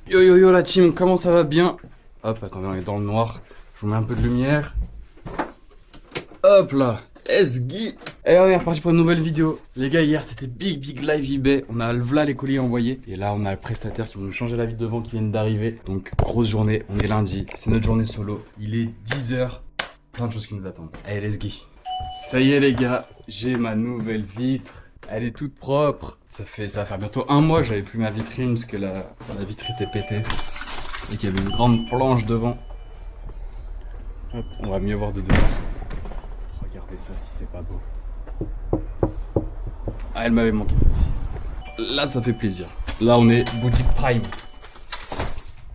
Yo yo yo la team, comment ça va bien? Hop, attendez, on est dans le noir. Je vous mets un peu de lumière. Hop là, let's go. Et on est reparti pour une nouvelle vidéo. Les gars, hier c'était big live eBay. On a là les colis envoyés. Et là, on a le prestataire qui va nous changer la vie devant qui viennent d'arriver. Donc, grosse journée. On est lundi. C'est notre journée solo. Il est 10h. Plein de choses qui nous attendent. Allez, let's go. Ça y est, les gars. J'ai ma nouvelle vitre. Elle est toute propre. Ça va faire bientôt un mois que j'avais plus ma vitrine parce que la vitre était pétée. Et qu'il y avait une grande planche devant. Hop, on va mieux voir de dehors. Regardez ça si c'est pas beau. Ah, elle m'avait manqué celle-ci. Là, ça fait plaisir. Là, on est boutique Prime.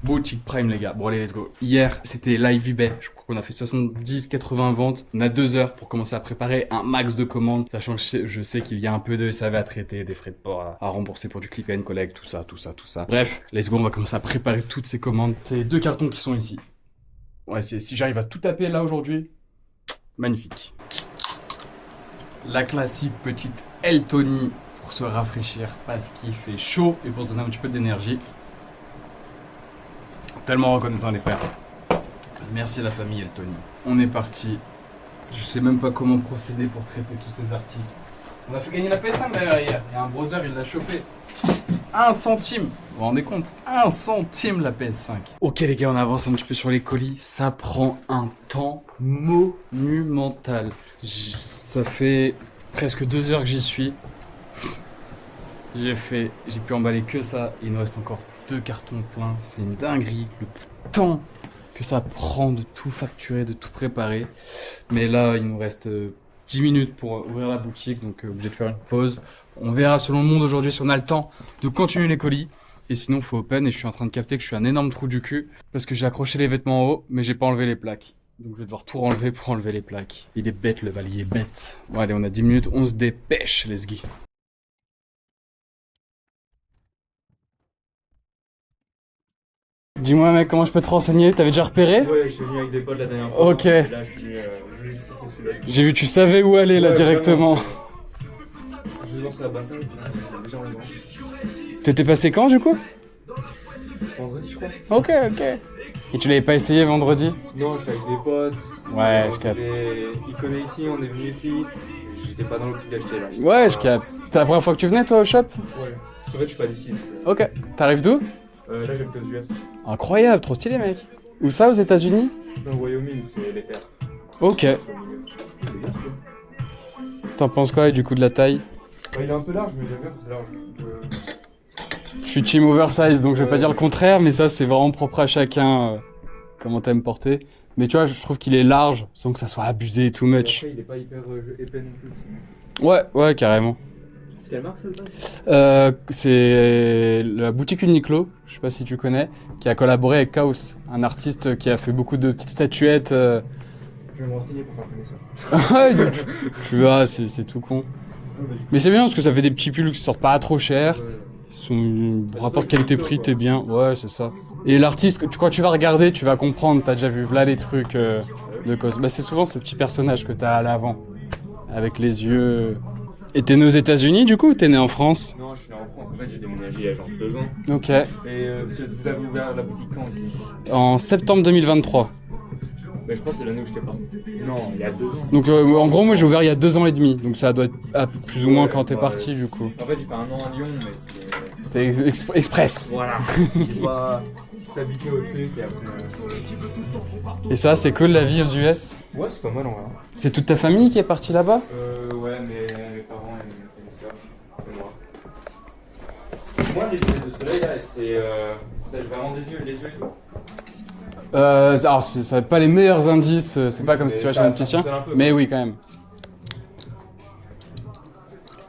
Boutique Prime, les gars. Bon, allez, let's go. Hier, c'était live eBay. Je crois qu'on a fait 70-80 ventes. On a 2 heures pour commencer à préparer un max de commandes. Sachant que je sais qu'il y a un peu de SAV à traiter, des frais de port à rembourser pour du click and collect, tout ça. Bref, let's go. On va commencer à préparer toutes ces commandes. C'est 2 cartons qui sont ici. Ouais, si j'arrive à tout taper là aujourd'hui, magnifique. La classique petite Eltony pour se rafraîchir parce qu'il fait chaud et pour se donner un petit peu d'énergie. Tellement reconnaissant les frères. Merci à la famille Eltony. On est parti. Je sais même pas comment procéder pour traiter tous ces articles. On a fait gagner la PS5 d'ailleurs hier. Il y a un browser, il l'a chopé. 1 centime. Vous vous rendez compte? 1 centime la PS5. Ok les gars, on avance un petit peu sur les colis. Ça prend un temps monumental. Ça fait presque 2 heures que j'y suis. J'ai pu emballer que ça. Il nous reste encore 2 cartons pleins. C'est une dinguerie. Le temps que ça prend de tout facturer, de tout préparer. Mais là, il nous reste 10 minutes pour ouvrir la boutique. Donc, obligé de faire une pause. On verra selon le monde aujourd'hui si on a le temps de continuer les colis. Et sinon, faut open. Et je suis en train de capter que je suis un énorme trou du cul. Parce que j'ai accroché les vêtements en haut, mais j'ai pas enlevé les plaques. Donc, je vais devoir tout renlever pour enlever les plaques. Il est bête, le valier, bête. Bon, allez, on a 10 minutes. On se dépêche, let's go. Dis-moi mec, comment je peux te renseigner? T'avais déjà repéré? Ouais, je suis venu avec des potes la dernière fois. Ok. Et là, je voulais juste faire celui-là. J'ai vu, tu savais où aller là Ouais, directement. Je vais lancer la bataille, déjà en grand. T'étais passé quand du coup? Vendredi, je crois. Ok. Et tu l'avais pas essayé vendredi? Non, j'étais avec des potes. Ouais, je capte. Ils connaissent ici, on est venu ici. J'étais pas dans l'optique d'acheter là. Ouais, je capte. C'était la première fois que tu venais toi au shop? Ouais. En fait, je suis pas d'ici. Ok. T'arrives d'où? Là, j'habite aux US. Incroyable, trop stylé mec. Où ça, aux États-Unis? Dans le Wyoming, c'est les terres. Ok. T'en penses quoi du coup de la taille? Il est un peu large, mais j'aime bien que c'est large. Je suis team oversize, donc je vais pas dire le contraire, mais ça c'est vraiment propre à chacun. Comment t'aimes porter. Mais tu vois, je trouve qu'il est large, sans que ça soit abusé, too much. Après, il est pas hyper épais non plus. Ouais, carrément. C'est quelle marque ça de base? C'est la boutique Uniqlo, je sais pas si tu connais, qui a collaboré avec Chaos, un artiste qui a fait beaucoup de petites statuettes. Je vais me renseigner pour faire connaissance. Tu verras, c'est tout con. Mais c'est bien parce que ça fait des petits pulls qui sortent pas trop cher. Ils sont rapport qualité-prix, t'es bien. Ouais, c'est ça. Et l'artiste, quand tu vas regarder, tu vas comprendre. T'as déjà vu là les trucs de cos. Bah c'est souvent ce petit personnage que t'as à l'avant, avec les yeux. Et t'es né aux États-Unis du coup ou t'es né en France? Non, je suis né en France. En fait, j'ai déménagé il y a genre 2 ans. Ok. Et vous avez ouvert la boutique quand aussi? En septembre 2023. Mais je crois que c'est l'année où j'étais pas. Non, il y a 2 ans. Donc en gros, moi j'ai ouvert il y a 2 ans et demi. Donc ça doit être plus ou moins quand t'es parti du coup. En fait, j'ai fait 1 an à Lyon, mais C'était express. voilà. J'ai pas habité au truc et après. Et ça, c'est cool la vie aux US. Ouais, c'est pas mal en vrai. C'est toute ta famille qui est partie là-bas? Ouais, mes parents et mes soeurs. Et moi. Moi, les lunettes de soleil là, c'est vraiment des yeux et tout. Alors, ça va être pas les meilleurs indices, c'est pas comme si tu vas chez un opticien, mais oui, quand même.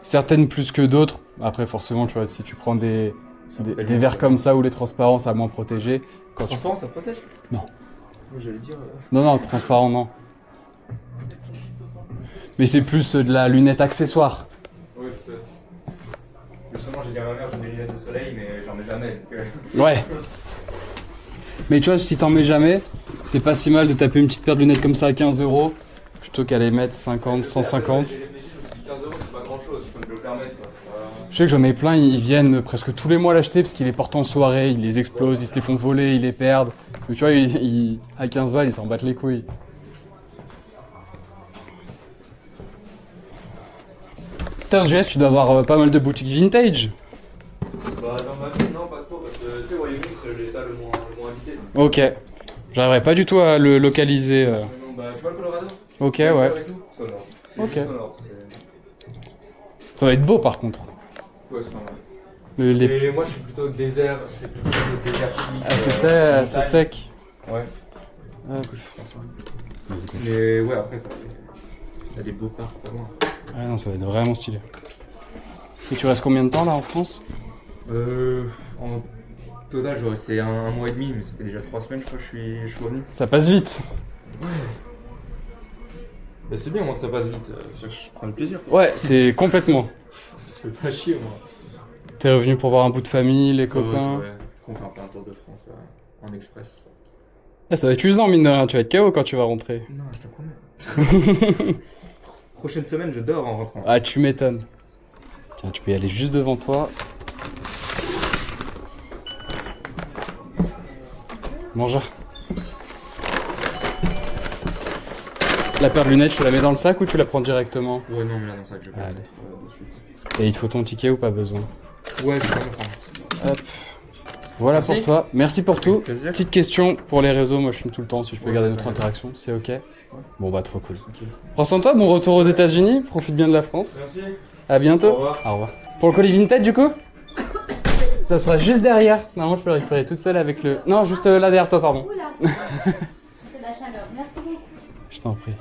Certaines plus que d'autres. Après, forcément, tu vois, si tu prends des verres comme ça ou les transparents, ça va moins protéger. Quand Transparent, ça protège? Non. Moi, j'allais dire. Non, transparent, non. Mais c'est plus de la lunette accessoire. Ouais, je sais. Justement, j'ai dit à ma mère, j'ai des lunettes de soleil, mais j'en ai jamais. Ouais. Mais tu vois, si t'en mets jamais, c'est pas si mal de taper une petite paire de lunettes comme ça à 15 € plutôt qu'à les mettre 50, 150. Mais je me suis dit 15 €, c'est pas grand chose, je peux me le permettre quoi. Je sais que j'en ai plein, ils viennent presque tous les mois l'acheter parce qu'ils les portent en soirée, ils les explosent, ils se les font voler, ils les perdent. Donc, tu vois, à 15 balles, ils s'en battent les couilles. Putain, aux US, tu dois avoir pas mal de boutiques vintage. Bah, dans ma ville, non, pas trop, parce que tu sais, Wyoming, c'est l'état le moins habité. Ok. J'arriverai pas du tout à le localiser. Non, bah, tu vois le Colorado? Ok, ouais. Sonore. C'est Ok. juste sonore, Ça va être beau par contre. Ouais, c'est pas mal. Moi, je suis plutôt désert, c'est plutôt désertique. Ah, c'est sec. Ouais. Ah, Let's go. Mais ouais, après, t'as des beaux parcs pas loin. ouais, non, ça va être vraiment stylé. Et tu restes combien de temps là en France? En total, je restais un mois et demi, mais ça fait déjà 3 semaines, je crois, je suis revenu. Ça passe vite. Ouais. Bah, c'est bien, moi, que ça passe vite. Je prends du plaisir. Ouais, c'est complètement. Ça fait pas chier, moi. T'es revenu pour voir un bout de famille, les copains. Ouais, on fait un peu un tour de France, là, en express. Ah, ça va être usant, mine de rien. Tu vas être KO quand tu vas rentrer. Non, je te promets. Prochaine semaine, je dors en rentrant. Ah, tu m'étonnes. Tiens, tu peux y aller juste devant toi. Bonjour. La paire de lunettes, tu la mets dans le sac ou tu la prends directement? Ouais, non, mais là, dans ça que je vais Allez. mettre de suite. Et il te faut ton ticket ou pas besoin? Ouais, je vais pas me prendre. Hop. Voilà Merci. pour toi. Merci pour tout. Plaisir. Petite question pour les réseaux. Moi, je filme tout le temps. Si je peux Ouais, garder notre t'inquiète. interaction, c'est ok? Bon, bah, trop cool. Ok. Prends soin de toi. Bon retour aux États-Unis. Profite bien de la France. Merci. À bientôt. Au revoir. Au revoir. Pour le colis vintage, du coup? Ça sera juste derrière. Normalement, je peux le récupérer toute seule avec le. Non, juste là derrière toi, pardon. Oula, c'est de la chaleur. Merci beaucoup. Je t'en prie.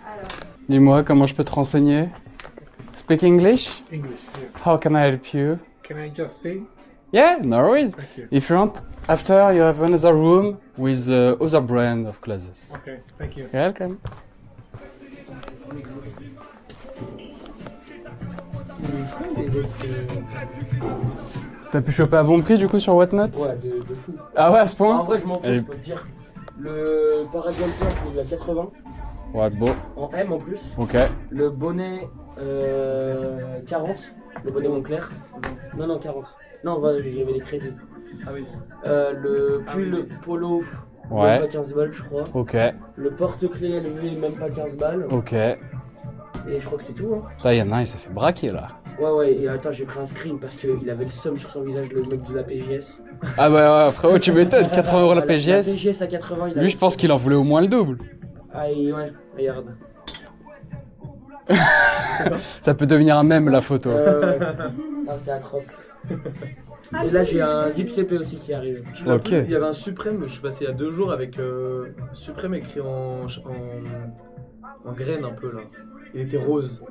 Alors, Dis-moi, comment je peux te renseigner? Speak English? English, yeah. How can I help you? Can I just say? Yeah, no worries. Thank you. If you want, after you have another room with other brand of clothes. Okay, thank you. You're welcome. T'as pu choper à bon prix du coup sur Whatnot? Ouais, de fou. Ah ouais, à ce En point? vrai, je m'en fous, Elle- je peux te dire. Le parajumper, il est à 80, Ouais, beau. en M en plus. Ok. Le bonnet, 40. Le bonnet Montclair. Non, 40. Non, il y avait les crédits. Ah oui. Le pull polo, Ouais. même pas 15 balles, je crois. Ok. Le porte-clés élevé, même pas 15 balles. Ok. Et je crois que c'est tout, hein. Putain, y'en a un, il s'est fait braquer là. Ouais, et attends, j'ai pris un screen parce qu'il avait le seum sur son visage, le mec de la PJS. Ah bah ouais, frérot, tu m'étonnes, 80 € la La PGS. PJS à 80, il avait Lui, je le pense seum. qu'il en voulait au moins le double. Ah, ouais, regarde. Ça peut devenir un mème la photo. Non, c'était atroce. Et là, j'ai un Zip CP aussi qui est arrivé. Tu l'as Ok. pris, il y avait un Suprême, je suis passé il y a 2 jours avec Suprême écrit en graines un peu là. Il était rose.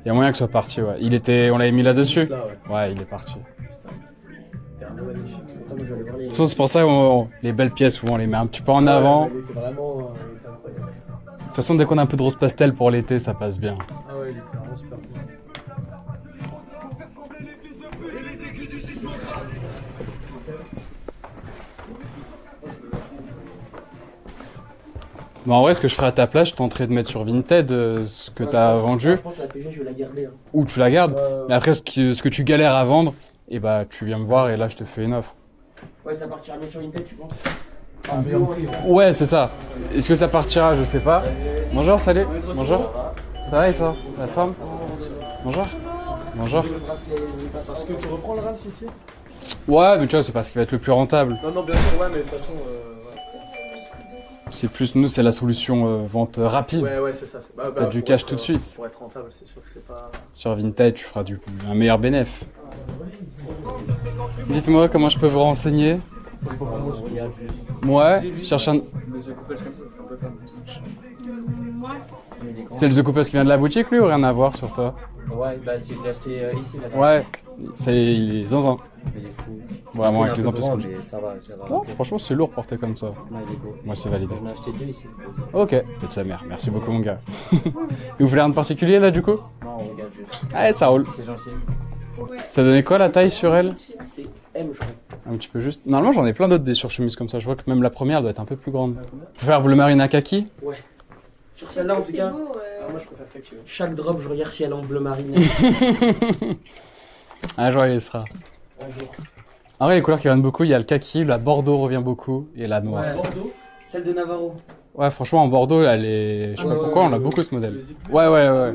Il y a moyen que ce soit parti, ouais. On l'avait mis là-dessus. Juste là, ouais. Ouais, il est parti. C'était un magnifique. Attends, moi, je vais aller voir les... De toute façon, c'est pour ça que les belles pièces, souvent, on les met un petit peu en Ouais, avant. ouais, il était vraiment il était incroyable. De toute façon, dès qu'on a un peu de rose pastel pour l'été, ça passe bien. Ah ouais, il était vraiment super cool. Bon, en vrai, ce que je ferais à ta place, je tenterais de mettre sur Vinted ce que Ouais, t'as je pense- vendu, Je pense que la PG, je vais la garder. Hein. ou tu la gardes. Ouais, Mais après, ce que tu galères à vendre, et bah, tu viens me voir et là, je te fais une offre. ouais, ça partira bien sur Vinted, tu penses? Ah, meilleur prix, ouais. Ouais, c'est ça. Est-ce que ça partira? Je sais pas. Bonjour, salut. Bonjour. Ça va et toi? La forme? Bonjour. Bonjour. Le bracelet, n'oublie pas ça. Parce que tu reprends le Ralph ici? Ouais, mais tu vois, c'est pas ce qui va être le plus rentable. Non, bien sûr, ouais, mais de toute façon. C'est plus, nous, c'est la solution vente rapide. Ouais, c'est ça. Bah, T'as du pour cash être, tout de suite. Pour être rentable, c'est sûr que c'est pas. Sur Vinted, tu feras un meilleur bénéf. Dites-moi comment je peux vous renseigner. Ouais, cherche un. C'est le The Couples qui vient de la boutique lui ou rien à voir sur toi? Ouais, bah si je l'ai acheté ici, là. Ouais, il est zinzin. Il est fou. Vraiment avec les impressions. Mais ça va. Non, franchement c'est lourd porté comme ça. Ouais, il est beau. Moi c'est validé. J'en ai acheté 2 ici. Ok, de sa mère. Merci beaucoup mon gars. Et vous voulez rien de particulier là du coup? Non, on regarde juste. Ouais, ça roule. C'est gentil. Ça donnait quoi la taille sur elle? C'est M, je crois. Un petit peu juste. Normalement j'en ai plein d'autres des surchemises comme ça. Je vois que même la première elle doit être un peu plus grande. Je peux faire bleu marine à kaki? Sur celle-là, en tout c'est cas, beau. moi je préfère kaki. Chaque drop, je regarde si elle est en bleu marine. Un jour, il y sera. Un jour. En vrai, les couleurs qui reviennent beaucoup, il y a le kaki, la bordeaux revient beaucoup, et la noire. Ouais, Bordeaux. Celle de Navarro. Ouais, franchement, en bordeaux, elle est... Je sais pas Ouais, pourquoi, ouais, on a ouais. beaucoup ce modèle. Ouais, ouais, ouais.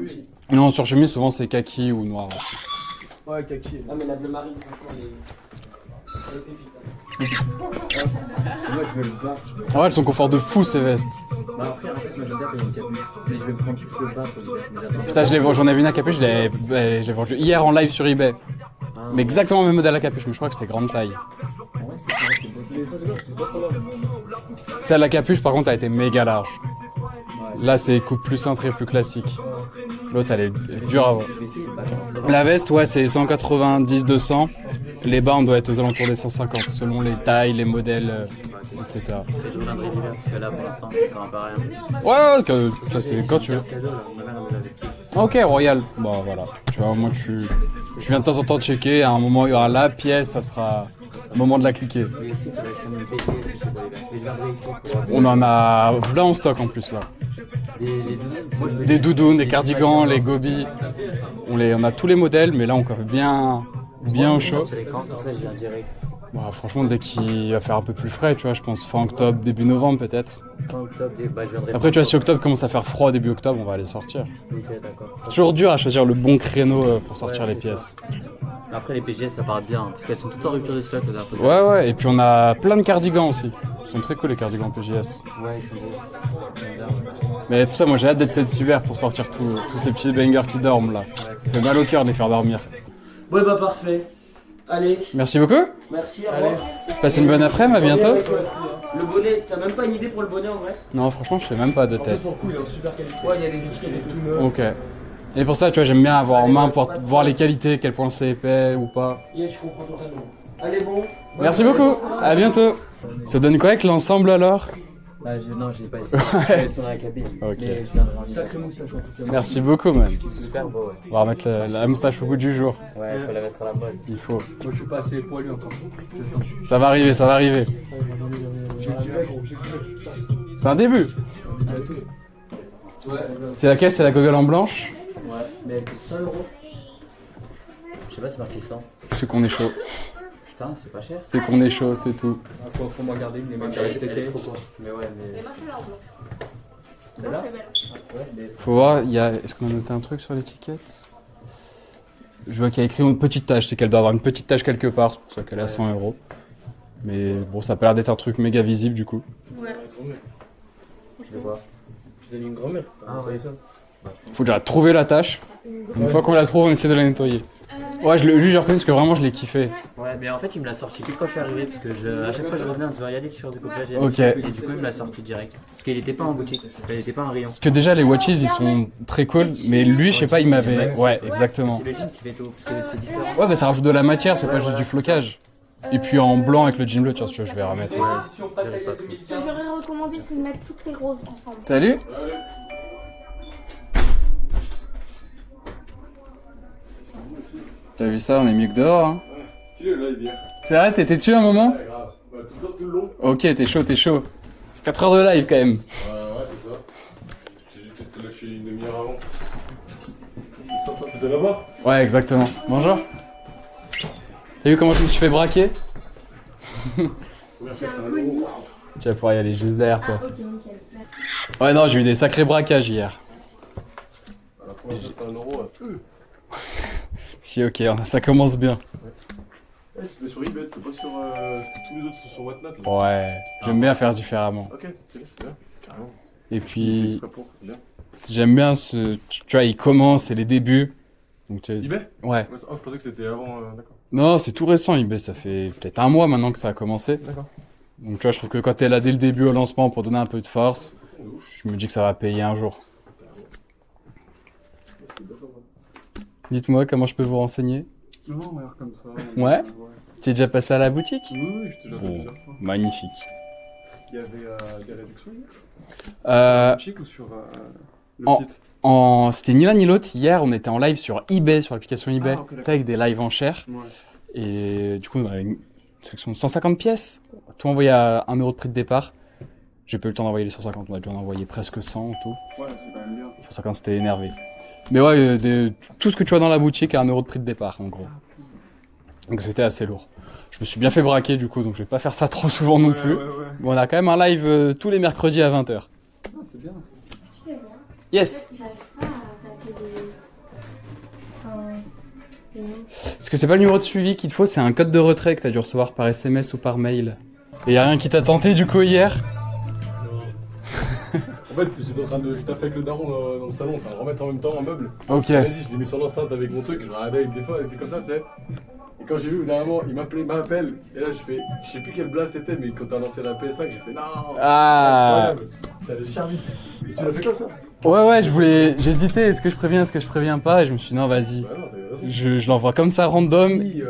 Non, sur chemise, souvent, c'est kaki ou noir. Ouais, kaki. Ah, mais la bleu marine, franchement, elle est pépite. Moi, je veux le bas. En vrai, elles sont confort de fou, ces vestes. Bah, après, en fait, moi, j'aime bien quand il y a une capuche. Mais je vais me prendre plus le bas pour me mettre. Putain, j'en ai vu une à capuche, je l'ai vendue hier en live sur eBay. Mais exactement le même modèle à capuche, mais je crois que c'était grande taille. Ah ouais, c'est vrai, c'est beau. Mais ça, c'est bien, c'est pas trop large. Celle à capuche, par contre, elle été méga large. Là, c'est coupe plus cintrée, plus classique. L'autre, elle est dure à voir. Je vais essayer le bas. La veste, ouais, c'est 190-200. Les bas, on doit être aux alentours des 150, selon les tailles, les modèles, etc. Et je reviendrai l'hiver, parce que là, pour l'instant, je t'en pas rien. Ouais, ouais, ça c'est quand tu veux. Cadeau, là, ma mère, elle me l'avait fait. Ok, Royal. Bon, voilà. Tu vois, moi, je viens de temps en temps checker. À un moment, il y aura la pièce, ça sera le moment de la cliquer. Mais ici, il faudrait que je prenne une PGS, je sais pas l'hiver. Mais je viendrai ici pour On en a là en stock en plus, là. des doudounes. Moi, je veux Des doudounes, des cardigans, les gobis. On a tous les modèles, mais là, on coiffe bien au chaud. sortir les camps, comme ça, je viens direct. Bon, franchement, dès qu'il va faire un peu plus frais, tu vois, je pense fin octobre, début novembre peut-être. Fin octobre, bah, je viendrai. Après, tu vois, si octobre commence à faire froid, début octobre, on va les sortir. Ok, d'accord. C'est toujours dur à choisir le bon créneau pour sortir Ouais, les c'est pièces. Après, les PGS, ça part bien, parce qu'elles sont toutes en rupture de stock, la dernière fois. Ouais, ouais, et puis on a plein de cardigans aussi. Ils sont très cool les cardigans PGS. Ouais, ils sont beaux. J'aime bien, ouais. Mais pour ça, moi j'ai hâte d'être cet hiver pour sortir tous ces petits bangers qui dorment là. Ça fait mal au cœur de les faire dormir. Ouais, bah, parfait. Allez, Merci beaucoup. merci, au revoir. Passez une bonne après-midi, à bientôt. Le bonnet, t'as même pas une idée pour le bonnet en vrai? Non, franchement, je fais même pas de En fait, tête. pour le coup, il est en super qualité. Ouais, il y a les étiquettes et tout neuf. Ok. Et pour ça, tu vois, j'aime bien avoir en main pour voir les qualités, quel point c'est épais ou pas. Yes, je comprends totalement. Allez, bon. Merci beaucoup. À bientôt. Ça donne quoi avec l'ensemble alors? Ah, non, je l'ai pas essayé. Elles sont dans la cabine. Ok. Mais je viendrai en hiver. Sacré moustache en tout cas. Merci beaucoup, man. C'est super beau, ouais. On va remettre la moustache au goût du jour. Ouais, faut la mettre à la mode. Il faut. Moi, je suis pas assez poilu encore. Ça va arriver, ça va arriver. J'ai le gros, j'ai le C'est un début. C'est laquelle? C'est la gogole en blanche? Ouais, mais elle coûte 100 €. Je sais pas, c'est marqué 100. C'est qu'on est chaud. Putain, c'est pas cher. C'est qu'on est chaud, c'est tout. Faut m'en garder une, les mecs, Elle restent est trop courte. Mais ouais, mais. moi, je suis là en blanc. Celle-là Moi, je suis belle. Ouais, mais. Faut voir, est-ce qu'on a noté un truc sur l'étiquette? Je vois qu'il y a écrit une petite tache, c'est qu'elle doit avoir une petite tache quelque part, c'est pour ça qu'elle est à 100 €. Mais bon, ça a pas l'air d'être un truc méga visible du coup. Ouais. Je vais voir. Je donne une grand-mère. Ah, ouais. ça. Faut déjà trouver la tâche. Une fois qu'on la trouve, on essaie de la nettoyer. Ouais, lui, j'ai reconnu parce que vraiment, je l'ai kiffé. Ouais, mais en fait, il me l'a sorti que quand je suis arrivé, parce que à chaque fois, je revenais en disant, il y a des t-shirts de couplage. Ok. Et du coup, il me l'a sorti direct. Parce qu'il était pas en boutique, il était pas en rayon. Parce que déjà, les watches, ils sont très cool, mais lui, je sais pas, il m'avait... Ouais, exactement. C'est le jean qui fait tout, parce que c'est différent. Ouais, bah ça rajoute de la matière, c'est pas juste du flocage. Et puis en blanc avec le jean bleu, tiens, si tu veux, je vais remettre. Ouais, Ce que j'aurais recommandé, c'est de mettre toutes les roses ensemble. Salut. T'as vu ça, on est mieux que dehors, hein. Stylé le live hier. C'est vrai, t'étais dessus un moment? Ouais, grave. Bah, tout le long. Ok, t'es chaud, t'es chaud. C'est 4 heures de live quand même. Ouais, c'est ça. J'ai peut-être lâché une demi-heure avant. C'était là-bas? Ouais, exactement. Bonjour. T'as vu comment je me suis fait braquer? Première fois, c'est un euro. Tu vas pouvoir y aller juste derrière toi. Ah, ok, nickel. Ouais, non, j'ai eu des sacrés braquages hier. La première fois, c'est un euro. Si, ok, ça commence bien. Ouais, tu fais sur eBay, t'es pas sur. Tous les autres sont sur Whatnot. Là. Ouais, j'aime bien faire différemment. Ok, c'est bien, c'est carrément. Et puis, C'est pas pour, c'est bien. j'aime bien tu vois, il commence, c'est les débuts. Donc, eBay? ouais. Oh, je pensais que c'était avant, d'accord. Non, c'est tout récent, eBay, ça fait peut-être un mois maintenant que ça a commencé. D'accord. Donc tu vois, je trouve que quand t'es là dès le début au lancement pour donner un peu de force, je me dis que ça va payer un jour. Dites-moi comment je peux vous renseigner. Non, on va voir comme ça. Ouais. Tu es déjà passé à la boutique? Oui, je te l'ai fait Bon, plusieurs fois. magnifique. Il y avait des réductions hier? Euh, Sur Chic ou sur le en- site? C'était ni l'un ni l'autre. Hier, on était en live sur eBay, sur l'application eBay, Ah, ok, tu sais, avec des lives en chair. Ouais. Et du coup, on avait une section de 150 pièces. Tout envoyé à 1 € de prix de départ. J'ai pas eu le temps d'envoyer les 150, on a dû en envoyer presque 100 en tout. Ouais, c'est quand même bien. 150, c'était énervé. Mais ouais, tout ce que tu vois dans la boutique à 1 € de prix de départ, en gros. Donc c'était assez lourd. Je me suis bien fait braquer du coup, donc je vais pas faire ça trop souvent non plus. Mais on a quand même un live tous les mercredis à 20h. Ah, c'est bien ça. Tu sais, moi, Yes. j'arrive pas à taper des noms. Parce que c'est pas le numéro de suivi qu'il te faut, c'est un code de retrait que t'as dû recevoir par SMS ou par mail. Et y a rien qui t'a tenté du coup hier? En fait, j'étais en train de. Je taffais avec le daron dans le salon, enfin remettre en même temps un meuble. Ok. Vas-y, je l'ai mis sur l'enceinte avec mon truc, je regardais avec des fois, c'était comme ça, tu sais. Et quand j'ai vu, dernièrement, il m'appelle, et là je sais plus quel blast c'était, mais quand t'as lancé la PS5, j'ai fait non. Ah. Incroyable. Ça allait cher vite. Et tu l'as fait comme ça? Ouais, j'hésitais, est-ce que je préviens pas? Et je me suis dit non, vas-y. Bah non, t'avais raison. Je l'envoie comme ça, random. Si,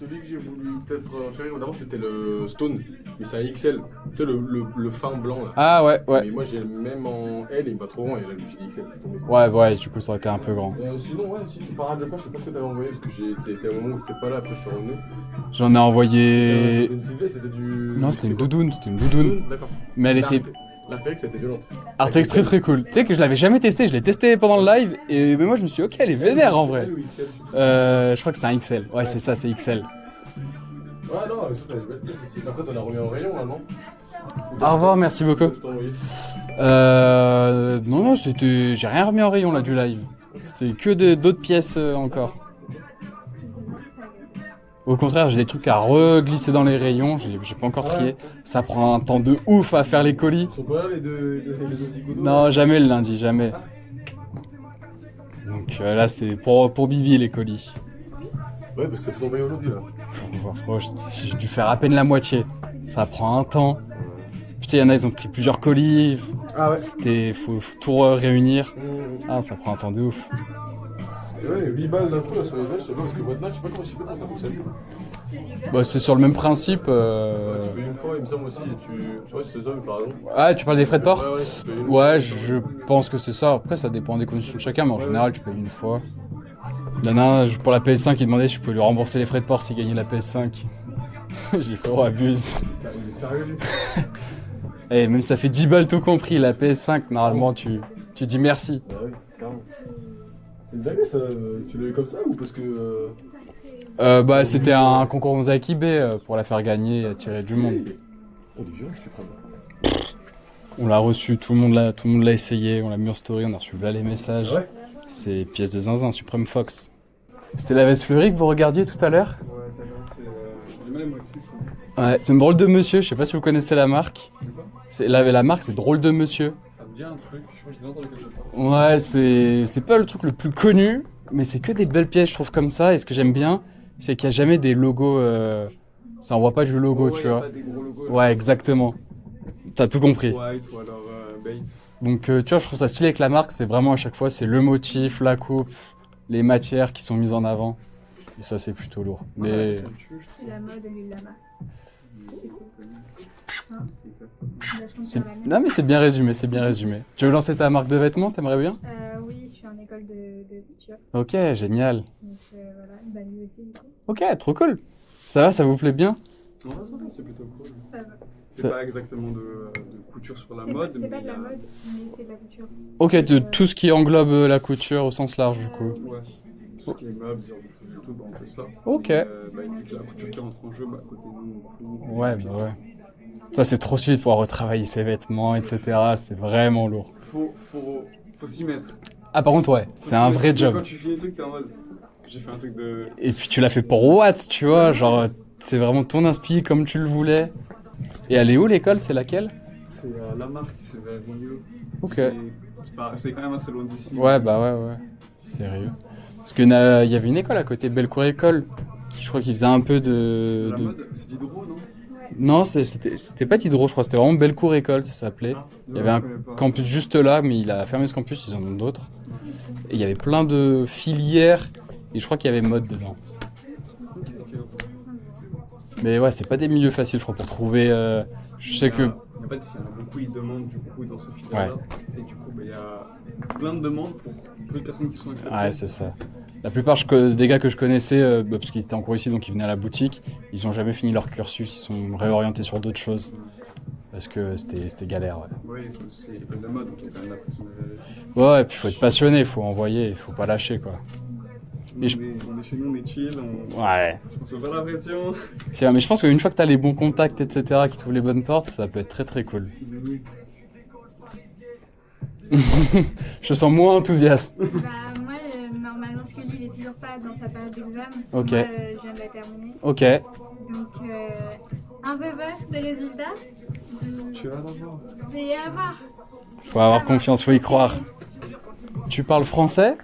celui que j'ai voulu peut-être enchérir d'avant, c'était le Stone, mais c'est un XL. Tu sais, le fin blanc là. Ah ouais, ouais. Mais moi j'ai le même en L et il va trop grand, et là je me suis dit XL. Ouais, du coup ça aurait été un peu grand. Sinon, ouais, si tu parades de pas, je sais pas ce que t'avais envoyé, parce que c'était au moment où t'étais pas là, après je suis revenu. J'en ai envoyé... C'était une petite veste, c'était du. Non, c'était une doudoune, D'accord. Mais elle était... L'artérix, c'était violente. Artex très cool. Tu sais que je l'avais jamais testé, je l'ai testé pendant le live, et mais moi je me suis dit ok, elle est vénère en vrai. L ou XL, Je crois que c'était un XL. Ouais, c'est ça, c'est XL. Ouais, non, je trouve belle pièce aussi. Après, t'en as remis en rayon, là, non? Au revoir, merci beaucoup. Tout envoyé. Non, j'ai rien remis en rayon là du live. C'était que d'autres pièces encore. Au contraire, j'ai des trucs à reglisser dans les rayons, j'ai pas encore trié. Ça prend un temps de ouf à faire les colis. Ils sont pas là, les deux zigotos? Non, jamais le lundi, jamais. Donc là, c'est pour Bibi les colis. Ouais, parce que t'as tout envoyé aujourd'hui, là. J'ai dû faire à peine la moitié. Ça prend un temps. Putain, il y en a, ils ont pris plusieurs colis. Ah ouais. Faut tout réunir. Ah, ça prend un temps de ouf. Et ouais, 8 balles d'infos là sur les vaches, je sais pas, parce que maintenant, je sais pas comment ça fonctionne. Bah, c'est sur le même principe. Ouais, tu payes une fois, il me semble aussi, et tu. Je sais pas si c'est ça, mais par exemple. Ah, tu parles des frais de port? Ouais, tu payes une Ouais, fois. je pense que c'est ça. Après, ça dépend des conditions de chacun, mais en général, tu payes une fois. Nana, pour la PS5, il demandait si je pouvais lui rembourser les frais de port s'il gagnait la PS5. J'ai dit, frérot, abuse. Il est sérieux, lui? Eh, même ça fait 10 balles tout compris, la PS5, normalement, tu dis merci. Bah oui, clairement. C'est une dinguerie ça, tu l'as eu comme ça ou parce que. Bah, c'était un concours Mosaïque eBay pour la faire gagner et attirer du monde. Oh, du violence suprême. On l'a reçu, tout le monde l'a essayé, on l'a mis en story, on a reçu là les messages. Ouais. C'est pièce de zinzin, Supreme Fox. C'était la veste fleurie que vous regardiez tout à l'heure? Ouais, c'est du même motif. Ouais, c'est une drôle de monsieur, je sais pas si vous connaissez la marque. La marque, c'est drôle de monsieur. Ça me dit un truc, je crois que j'ai déjà entendu quelque chose. Ouais, c'est pas le truc le plus connu, mais c'est que des belles pièces, je trouve, comme ça. Et ce que j'aime bien, c'est qu'il y a jamais des logos. Ça envoie pas du logo, tu vois. Pas des gros logos. Ouais, exactement. T'as tout compris. White ou alors Babe. Donc, tu vois, je trouve ça stylé avec la marque. C'est vraiment à chaque fois, c'est le motif, la coupe, les matières qui sont mises en avant. Et ça, c'est plutôt lourd. Mais Ça me tue, je trouve. La mode, lui, là-bas. C'est cool. Hein non, mais c'est bien résumé, c'est bien résumé. Tu veux lancer ta marque de vêtements, t'aimerais bien? Oui, je suis en école de couture. Ok, génial. Donc voilà, Bali aussi, du coup. Ok, trop cool. Ça va, ça vous plaît bien? Non, ça va, c'est plutôt cool. Ça va. C'est Ça- pas exactement de couture sur la C'est mode, pas de la euh, mode, mais c'est de la couture. Ok, de tout ce qui englobe la couture au sens large, du coup. Ouais. Tout ce qui est meubles, genre de tout, bah, on fait ça. Ok. Bah, vu que la couture qui rentre en jeu, bah, à côté de nous, on coud. Ouais, bah ouais. Ça, c'est trop stylé de pouvoir retravailler ses vêtements, etc. C'est vraiment lourd. Faut s'y mettre. Ah, par contre, ouais, c'est un vrai Quand job. tu fais des trucs, t'es en mode. J'ai fait un truc de. Et puis, tu l'as fait pour Watts, tu vois, genre, c'est vraiment ton inspi comme tu le voulais. Et elle est où l'école? C'est laquelle? C'est la marque, c'est vers Bondio. Ok. C'est quand même assez loin d'ici. Ouais, bah ouais. Sérieux. Parce qu'il y avait une école à côté, Bellecour École, qui je crois qu'ils faisaient un peu De la de... mode, c'est d'Hydro, non? Non, c'était pas Diderot, je crois, c'était vraiment Bellecour École, ça s'appelait. Il y avait un campus juste là, mais il a fermé ce campus, ils en ont d'autres. Et il y avait plein de filières, et je crois qu'il y avait mode dedans. Mais ouais, c'est pas des milieux faciles, je crois, pour trouver... je sais que... En fait, il y en a beaucoup, ils demandent du coup dans ces filières-là. Et du coup, bah, il y a plein de demandes pour peu de personnes qui sont acceptées. Ouais, c'est ça. La plupart des gars que je connaissais, parce qu'ils étaient en cours ici, donc ils venaient à la boutique, ils ont jamais fini leur cursus, ils sont réorientés sur d'autres choses. Parce que c'était galère, ouais. Oui, c'est l'école de la mode, donc il y a quand même la pression de... Ouais, et puis faut être passionné, faut envoyer, il faut pas lâcher, quoi. Et je- On est chez nous, on est chill, Ouais. on se fait pas la pression. C'est vrai, mais je pense qu'une fois que t'as les bons contacts, etc., qui t'ouvrent les bonnes portes, ça peut être très très cool. Je te sens moins enthousiaste. Bah, moi, normalement, parce que lui, il est toujours pas dans sa période d'examen. Ok. Moi, je viens de la terminer. Ok. Donc, un peu peur des résultats. Tu vas d'abord. Mais à voir. Faut avoir confiance, faut y croire. Tu parles français?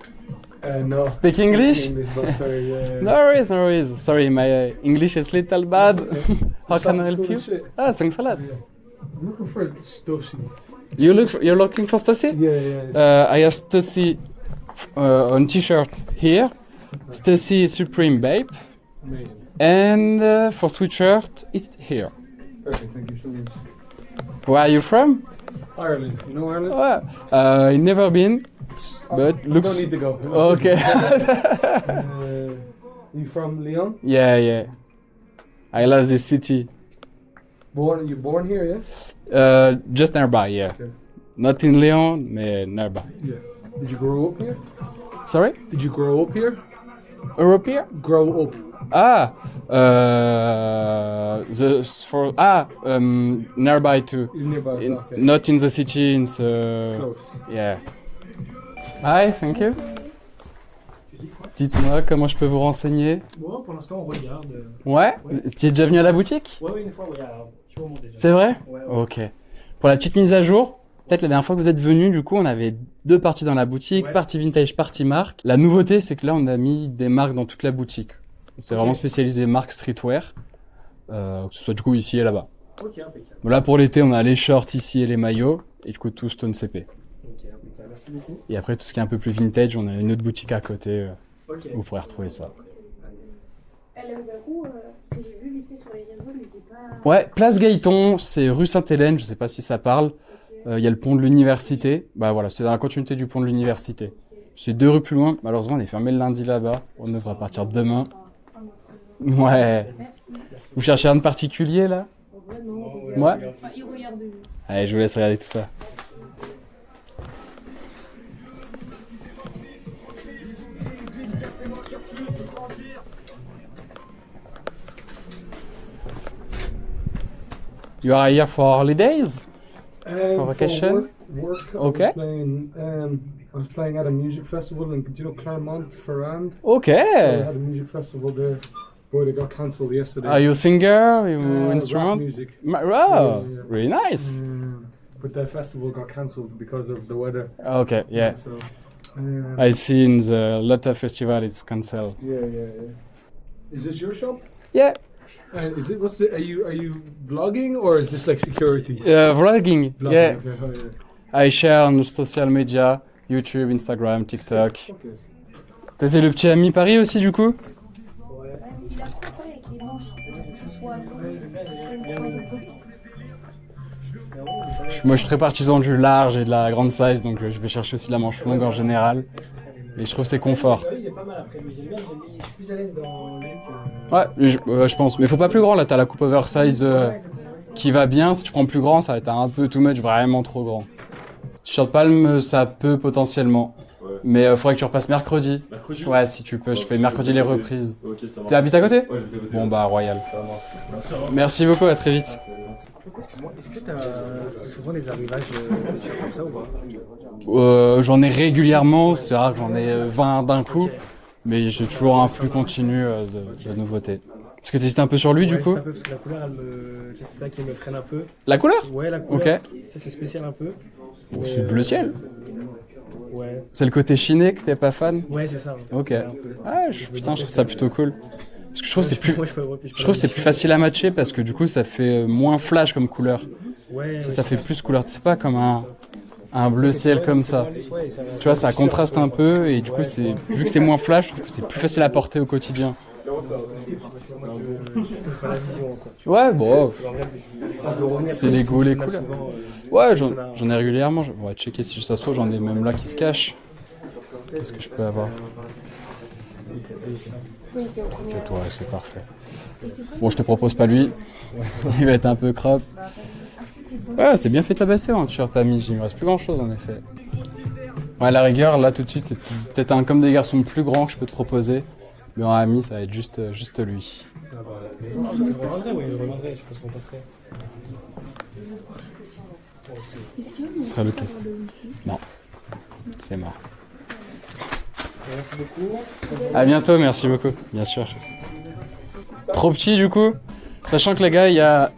No. Speak English? But sorry, yeah. No worries, no worries. Sorry, my English is little bad. How can I help you? Ah, thanks a lot. I'm looking for Stussy. You're looking for Stussy? Yeah. I have Stussy on t-shirt here. Stussy Supreme Babe. Amazing. And for sweatshirt, it's here. Perfect. Thank you so much. Where are you from? Ireland. You know Ireland? I never been, but You looks. don't need to go. Okay. You from Lyon? Yeah. I love this city. You born here, yeah? Just nearby, yeah. Okay. Not in Lyon, but nearby. Yeah. Did you grow up here? Sorry? Did you grow up here? Europe here? Grow up. Nearby too. Nearby. Okay. Not in the city, in the. Close. Yeah. Hi, thank you. Dites-moi comment je peux vous renseigner. Bon, pour l'instant, on regarde. Ouais? Tu es déjà venu à la boutique? Ouais, une fois, il y a un petit moment déjà. C'est vrai? Ouais. Ok. Pour la petite mise à jour, peut-être la dernière fois que vous êtes venu, du coup, on avait deux parties dans la boutique, Ouais. partie vintage, partie marque. La nouveauté, c'est que là, on a mis des marques dans toute la boutique. C'est vraiment spécialisé marque streetwear, que ce soit du coup ici et là-bas. Ok, impeccable. Bon, là, pour l'été, on a les shorts ici et les maillots, et du coup, tout Stone CP. Ok, impeccable. Merci beaucoup. Et après, tout ce qui est un peu plus vintage, on a une autre boutique à côté, Ok. où vous pourrez retrouver ça. Elle aime beaucoup, que j'ai vu vite fait sur les réseaux, mais j'ai pas. Ouais, place Gaëton, c'est rue Sainte-Hélène, je sais pas si ça parle. Il y a le pont de l'université. Bah voilà, c'est dans la continuité du pont de l'université. C'est 2 rues plus loin. Malheureusement, on est fermé le lundi là-bas. On ouvre à partir de demain. Ouais. Vous cherchez un de particulier là? Ouais. Il regarde. Allez, je vous laisse regarder tout ça. You are here for holidays? For vacation? Work. Okay. I was playing at a music festival in Clermont-Ferrand. So I Okay. had a music festival there. Boy, they got cancelled yesterday. Are you a singer? You Rap instrument? music. Oh, Yeah. really nice. But that festival got cancelled because of the weather. Okay, yeah. So, I see in the Lotta festival it's cancelled. yeah. Is this your shop? Yeah. Is it? What's the? Are you vlogging or is this like security? Vlogging. Vlogging. Yeah. Okay. Oh, yeah. I share on social media, YouTube, Instagram, TikTok. Okay. C'est le petit ami Paris aussi du coup? Il a trop peur avec les manches, que ce soit long, que ce soit une croix de boxe. Moi je suis très partisan du large et de la grande size, donc je vais chercher aussi la manche longue en général. Et je trouve que c'est confort. Il est pas mal après, mais j'aime bien, je suis plus à l'aise dans lui que. Ouais, je pense. Mais faut pas plus grand là, t'as la coupe oversize qui va bien. Si tu prends plus grand, ça va être un peu too much, vraiment trop grand. T-shirt palme, ça peut potentiellement. Ouais. Mais faudrait que tu repasses mercredi. Mercredi? Ouais, si tu peux, je fais mercredi les reprises. Ok, ça marche. Tu habites à côté? Ouais, j'habite à côté. Bon bah royal. Ça marche. Merci, au revoir. Merci beaucoup, à très vite. Excuse-moi, est-ce que t'as souvent des arrivages comme ça ou pas? J'en ai régulièrement, c'est rare que j'en ai 20 d'un coup, mais j'ai toujours un flux continu de nouveautés. Est-ce que tu hésites un peu sur lui du coup? Un peu, parce que la couleur, c'est ça qui me freine un peu. La couleur? Ouais, la couleur. Ok. Ça, c'est spécial un peu. Oh, c'est bleu ciel. Ouais. C'est le côté chiné que t'es pas fan? Ouais, c'est ça. Ok. Ouais, un peu. Ah, putain, je trouve ça plutôt cool. Parce que je trouve que c'est plus, Moi, je trouve que c'est plus facile à matcher parce que du coup ça fait moins flash comme couleur. Ouais, Ça fait plus couleur, c'est pas comme un bleu ciel comme ça. Tu vois, ça contraste un peu et du coup c'est, vu que c'est moins flash, je trouve que c'est plus facile à porter au quotidien. Ouais, bon, c'est les goûts, les couleurs. Ouais, j'en ai régulièrement. On va checker si ça se trouve, j'en ai même là qui se cachent. Qu'est-ce que je peux avoir? Oui, t'es au premier. Ok, toi, c'est parfait. Bon, je te propose pas lui. Il va être un peu crop. Ouais, c'est bien fait tabasser en t-shirt ami. Il me reste plus grand chose en effet. Ouais, à la rigueur, là tout de suite, c'est peut-être un comme des garçons plus grands que je peux te proposer. Mais en ami, ça va être juste lui. Ah bah, il reviendrait, je pense qu'on passerait. Est-ce qu'il y a Ce sera le cas. Non, c'est mort. Merci beaucoup. À bientôt, merci beaucoup, bien sûr. Trop petit du coup. Sachant que les gars, il y a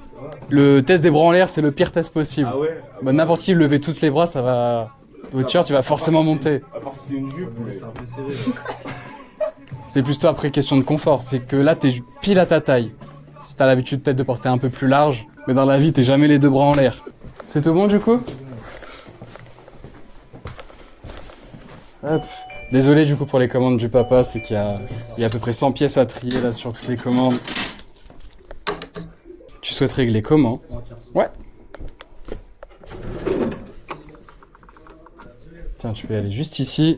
le test des bras en l'air, c'est le pire test possible. Ah ouais? Bah, n'importe qui lever tous les bras, ça va. Votre shirt, tu vas forcément monter. À part si c'est une jupe, mais C'est un peu serré. C'est plutôt après question de confort. C'est que là, t'es pile à ta taille. Si t'as l'habitude peut-être de porter un peu plus large, mais dans la vie, t'es jamais les deux bras en l'air. C'est tout bon du coup? Hop. Désolé du coup pour les commandes du papa, c'est qu'il y a à peu près 100 pièces à trier là sur toutes les commandes. Tu souhaites régler comment? Ouais. Tiens, tu peux y aller juste ici.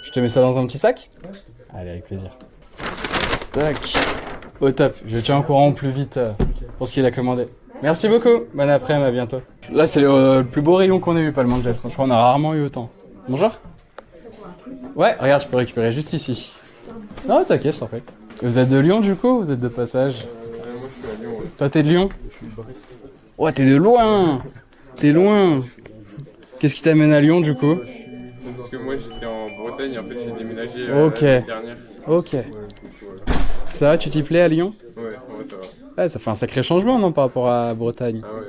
Je te mets ça dans un petit sac? Allez, avec plaisir. Tac. Au top. Je tiens au courant au plus vite pour ce qu'il a commandé. Merci beaucoup. Bonne après-midi, à bientôt. Là, c'est le plus beau rayon qu'on ait eu, Palm Angels. Je crois qu'on a rarement eu autant. Bonjour. Ouais, regarde, je peux récupérer juste ici. Non, t'inquiète, je t'en prie. Vous êtes de Lyon, du coup, ou vous êtes de passage? Moi, je suis à Lyon, ouais. Toi, t'es de Lyon? Je suis bariste. Ouais, t'es de loin. T'es loin. Qu'est-ce qui t'amène à Lyon, du coup? Parce que moi, j'étais en Bretagne, en fait, j'ai déménagé Ok. l'année dernière. Ok. Ça va, tu t'y plais à Lyon? Ouais, ça va. Ouais, ça fait un sacré changement, non, par rapport à Bretagne? Ah ouais.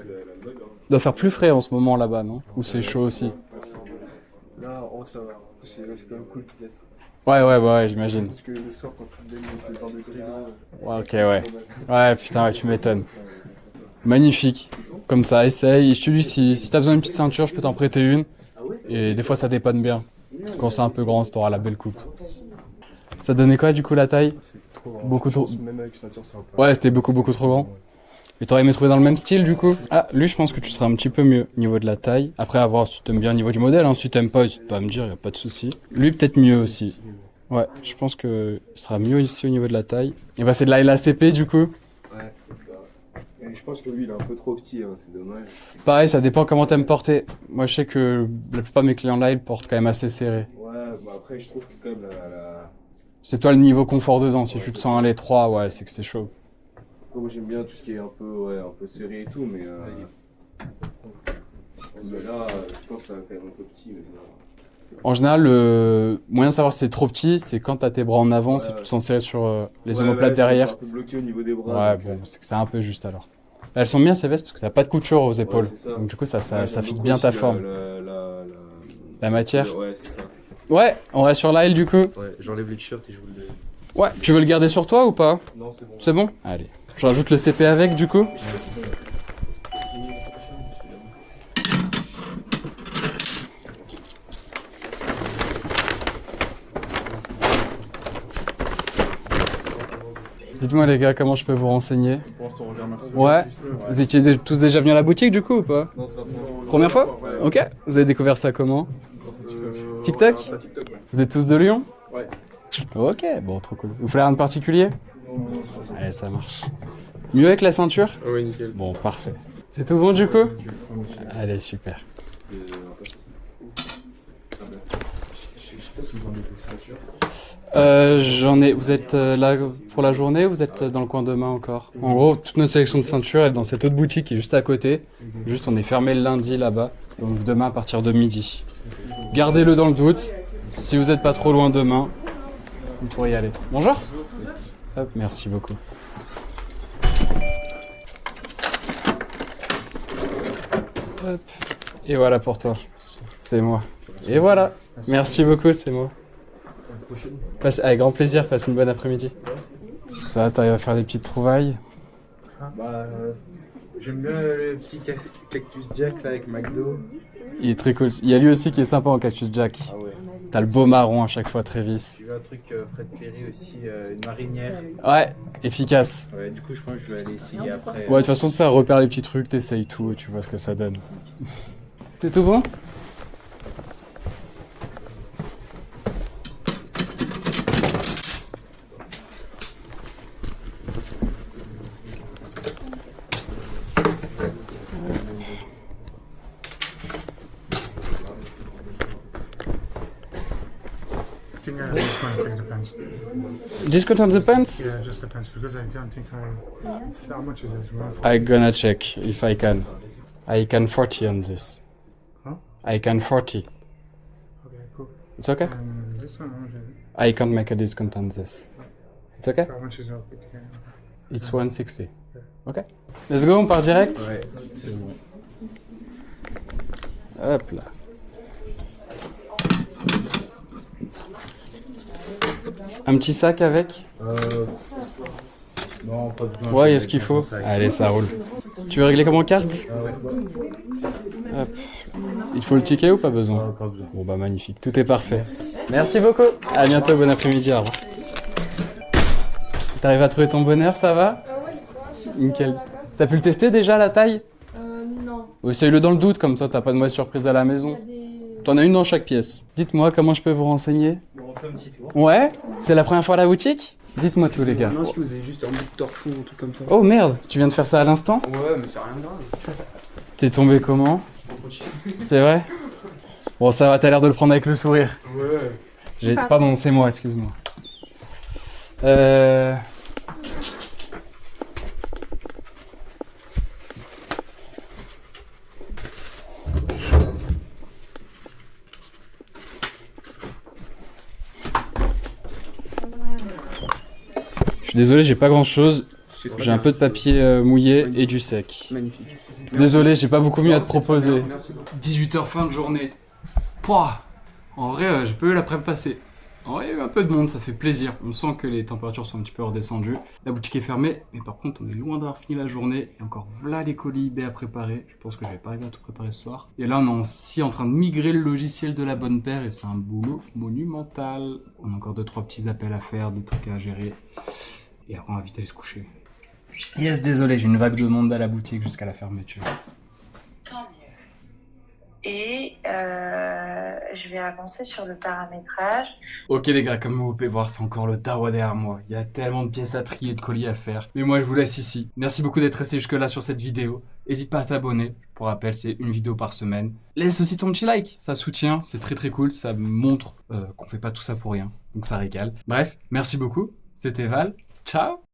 Il doit faire plus frais en ce moment là-bas, non? Ou c'est chaud aussi? là, ça va. C'est quand même cool peut-être. Ouais, j'imagine. Parce que le soir, quand tu te baignes, il fait 20 degrés. Ouais, ok, ouais. Ouais, putain, ouais, tu m'étonnes. Magnifique. Comme ça, essaye. Je te dis, si t'as besoin d'une petite ceinture, je peux t'en prêter une. Et des fois, ça dépanne bien. Quand c'est un peu grand, t'auras la belle coupe. Ça donnait quoi, du coup, la taille? Trop grand. Beaucoup trop. Même avec ceinture, c'est un peu. Ouais, c'était beaucoup trop grand. Et t'aurais aimé trouver dans le même style, du coup? Ah, lui, je pense que tu seras un petit peu mieux au niveau de la taille. Après, à voir si t'aimes bien au niveau du modèle. Hein. Si t'aimes pas, n'hésite pas à me dire, y a pas de souci. Lui, peut-être mieux aussi. Ouais, je pense que il sera mieux ici au niveau de la taille. Et bah, c'est de la LACP, du coup. Ouais, c'est ça. Et je pense que lui, il est un peu trop petit, hein, c'est dommage. Pareil, ça dépend comment t'aimes porter. Moi, je sais que la plupart de mes clients là, ils portent quand même assez serré. Ouais, bah après, je trouve que quand même la... C'est toi le niveau confort dedans. Si tu te sens à l'étroit, ouais, c'est que c'est chaud. Moi, j'aime bien tout ce qui est un peu serré et tout, mais... Mais là, je pense que ça va quand même un peu petit. Mais... En général, le moyen de savoir si c'est trop petit, c'est quand t'as tes bras en avant, si tu te sens serré sur les omoplates derrière. C'est un peu bloqué au niveau des bras. Ouais, bon, c'est que c'est un peu juste alors. Elles sont bien ces vestes parce que t'as pas de couture aux épaules. c'est ça. Donc du coup, ça Ouais, fit j'aime bien beaucoup ta aussi forme. La matière. Ouais, c'est ça. Ouais, on reste sur l'aile du coup. Ouais, j'enlève les t-shirts et je vous le... Ouais, tu veux le garder sur toi ou pas? Non, c'est bon. C'est bon? Allez. Je rajoute le CP avec du coup. Dites-moi les gars, comment je peux vous renseigner? Bon, je te remercie. Ouais. Vous étiez tous déjà venus à la boutique du coup ou pas? Non, c'est la Première fois? Ok. Vous avez découvert ça comment? TikTok? C'est TikTok, ouais. Vous êtes tous de Lyon? Ouais. Ok, bon, trop cool. Vous voulez rien de particulier? Allez, ça marche. Mieux avec la ceinture? Ouais, nickel. Bon, parfait. C'est tout bon du coup? Allez, super. Je sais pas si vous en avez des ceintures. J'en ai. Vous êtes là pour la journée ou vous êtes dans le coin demain encore? En gros, toute notre sélection de ceintures elle est dans cette autre boutique qui est juste à côté. Juste, on est fermé le lundi là-bas. Donc demain à partir de midi. Gardez-le dans le doute. Si vous n'êtes pas trop loin demain, vous pourrez y aller. Bonjour. Hop, merci beaucoup. Hop. Et voilà pour toi. C'est moi. Et voilà. Merci beaucoup, c'est moi. Avec grand plaisir, passe une bonne après-midi. Ça va, t'arrives à faire des petites trouvailles? Bah, j'aime bien le petit Cactus Jack là avec McDo. Il est très cool. Il y a lui aussi qui est sympa en Cactus Jack. Ah ouais. T'as le beau marron à chaque fois, Trévis. J'ai vu un truc Fred Perry aussi, une marinière. Ouais, efficace. Ouais, du coup, je pense que je vais aller essayer après. Ouais, de toute façon, ça repère les petits trucs, t'essayes tout et tu vois ce que ça donne. C'est tout bon? pants. Discount on the pants? Yeah, just the pants because I don't think I. How much is it? I gonna check if I can. I can 40 on this. Huh? I can 40. Okay, cool. It's okay? This one, how much is it? I can't make a discount on this. It's okay? So how much is it? It's 160. Ok. Let's go, on part direct? Ouais, c'est bon. Hop là. Un petit sac avec? Non, pas besoin. Ouais, il y a ce qu'il faut. Allez, ça roule. Tu veux régler comme en carte? Ah ouais. Hop. Il faut le ticket ou pas besoin? Pas besoin. Bon bah magnifique, tout est parfait. Merci beaucoup. À bientôt, bon après-midi, au revoir. T'arrives à trouver ton bonheur, ça va? Nickel. T'as pu le tester déjà, la taille? Non. Essaye-le dans le doute, comme ça t'as pas de mauvaise surprise à la maison. T'en as une dans chaque pièce. Dites-moi comment je peux vous renseigner. Bon, on fait un petit tour. Ouais? C'est la première fois à la boutique? Dites-moi tout, les gars. Non, si vous avez juste un bout de torchon ou un truc comme ça. Oh merde, tu viens de faire ça à l'instant? Ouais, mais c'est rien de grave. T'es tombé comment? C'est vrai? Bon, ça va, t'as l'air de le prendre avec le sourire. Ouais. Pardon, c'est moi, excuse-moi. Je suis désolé, j'ai pas grand-chose. J'ai un peu de papier mouillé et du sec. Magnifique. Désolé, j'ai pas beaucoup mieux à te proposer. Merci beaucoup. 18h fin de journée. Pouah. En vrai, j'ai pas eu l'après-midi passer. En vrai, il y a eu un peu de monde, ça fait plaisir. On sent que les températures sont un petit peu redescendues. La boutique est fermée, mais par contre, on est loin d'avoir fini la journée. Et encore voilà les colis eBay à préparer. Je pense que je vais pas arriver à tout préparer ce soir. Et là, on est aussi en train de migrer le logiciel de la bonne paire et c'est un boulot monumental. On a encore 2-3 petits appels à faire, des trucs à gérer. Et après, on va vite aller se coucher. Yes, désolé, j'ai une vague de monde à la boutique jusqu'à la fermeture. Tant mieux. Et je vais avancer sur le paramétrage. Ok les gars, comme vous pouvez voir, c'est encore le tawa derrière moi. Il y a tellement de pièces à trier, de colis à faire. Mais moi, je vous laisse ici. Merci beaucoup d'être resté jusque là sur cette vidéo. N'hésite pas à t'abonner. Pour rappel, c'est une vidéo par semaine. Laisse aussi ton petit like, ça soutient, c'est très cool. Ça me montre qu'on fait pas tout ça pour rien. Donc ça régale. Bref, merci beaucoup. C'était Val. Ciao.